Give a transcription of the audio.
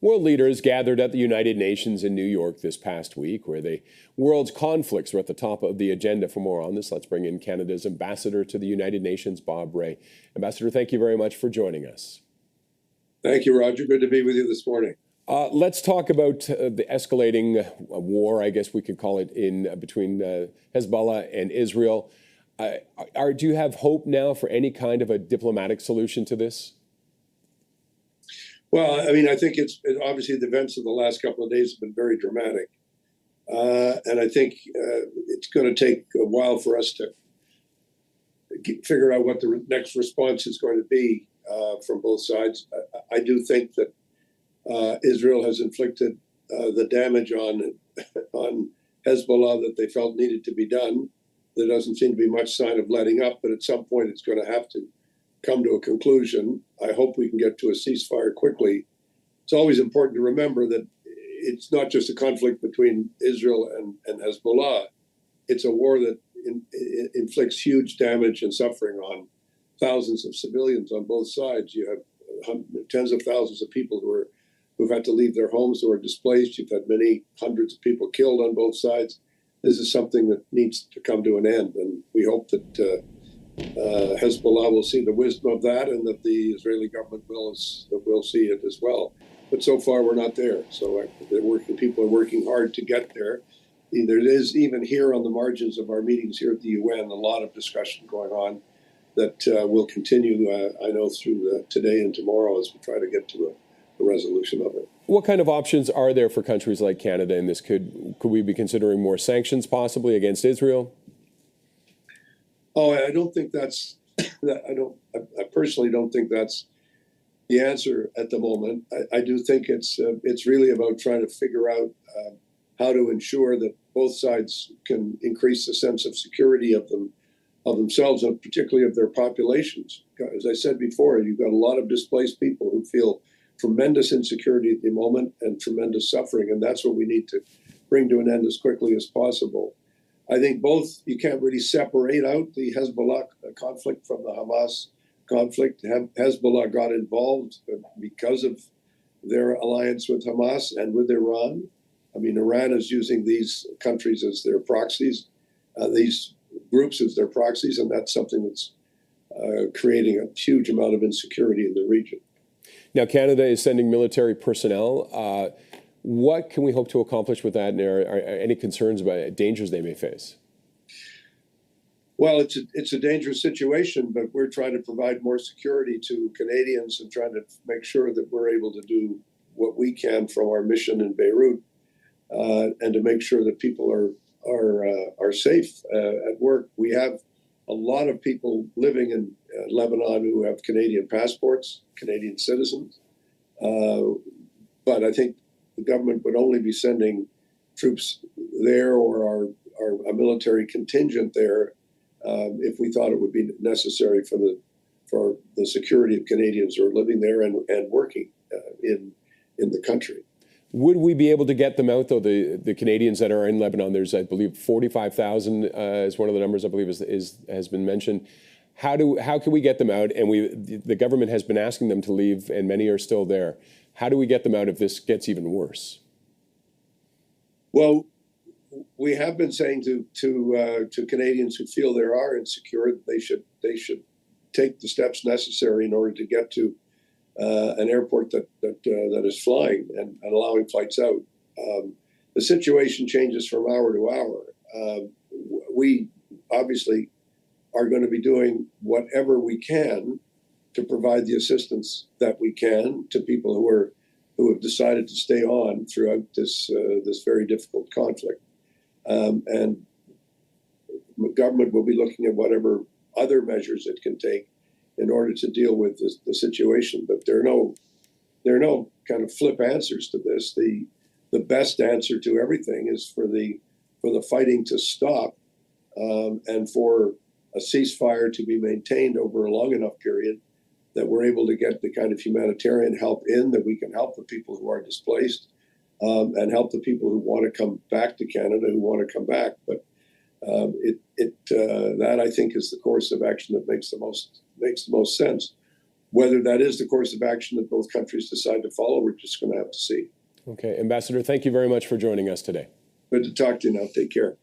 World leaders gathered at the United Nations in New York this past week, where the world's conflicts were at the top of the agenda. For more on this, let's bring in Canada's ambassador to the United Nations, Bob Rae. Ambassador, thank you very much for joining us. Thank you, Roger. Good to be with you this morning. Let's talk about the escalating war, I guess we could call it, in between Hezbollah and Israel. Do you have hope now for any kind of a diplomatic solution to this? Well, I mean, I think it's obviously the events of the last couple of days have been very dramatic. And I think it's going to take a while for us to figure out what the next response is going to be from both sides. I do think that Israel has inflicted the damage on Hezbollah that they felt needed to be done. There doesn't seem to be much sign of letting up, but at some point it's going to have to come to a conclusion. I hope we can get to a ceasefire quickly. It's always important to remember that it's not just a conflict between Israel and Hezbollah. It's a war that inflicts huge damage and suffering on thousands of civilians on both sides. You have tens of thousands of people who've had to leave their homes, who are displaced. You've had many hundreds of people killed on both sides. This is something that needs to come to an end, and we hope that Hezbollah will see the wisdom of that, and that the Israeli government will see it as well. But so far, we're not there. So people are working hard to get there. There is, even here on the margins of our meetings here at the UN, a lot of discussion going on that will continue, I know, through today and tomorrow as we try to get to a resolution of it. What kind of options are there for countries like Canada in this? Could we be considering more sanctions possibly against Israel? Oh, I don't think that's. I personally don't think that's the answer at the moment. I do think it's really about trying to figure out how to ensure that both sides can increase the sense of security of themselves, and particularly of their populations. As I said before, you've got a lot of displaced people who feel tremendous insecurity at the moment and tremendous suffering, and that's what we need to bring to an end as quickly as possible. I think you can't really separate out the Hezbollah conflict from the Hamas conflict. Hezbollah got involved because of their alliance with Hamas and with Iran. I mean, Iran is using these countries as their proxies, these groups as their proxies, and that's something that's creating a huge amount of insecurity in the region. Now, Canada is sending military personnel. What can we hope to accomplish with that? And are any concerns about dangers they may face? Well, it's a dangerous situation, but we're trying to provide more security to Canadians and trying to make sure that we're able to do what we can from our mission in Beirut, and to make sure that people are safe at work. We have a lot of people living in Lebanon who have Canadian passports, Canadian citizens, but I think the government would only be sending troops there or a military contingent there if we thought it would be necessary for the security of Canadians who are living there and working in the country. Would we be able to get them out, though, the Canadians that are in Lebanon? There's, I believe, 45,000 is one of the numbers I believe has been mentioned. How can we get them out? And the government has been asking them to leave, and many are still there. How do we get them out if this gets even worse? Well, we have been saying to Canadians who feel they are insecure, they should take the steps necessary in order to get to an airport that is flying and allowing flights out. The situation changes from hour to hour. We obviously are going to be doing whatever we can to provide the assistance that we can to people who have decided to stay on throughout this very difficult conflict. And the government will be looking at whatever other measures it can take in order to deal with the situation. But there are no kind of flip answers to this. The best answer to everything is for the fighting to stop, and for a ceasefire to be maintained over a long enough period that we're able to get the kind of humanitarian help in, that we can help the people who are displaced, and help the people who want to come back to Canada, who want to come back. But that, I think, is the course of action that makes the most sense. whether that is the course of action that both countries decide to follow, we're just going to have to see. Okay, Ambassador, thank you very much for joining us today. Good to talk to you now. Take care.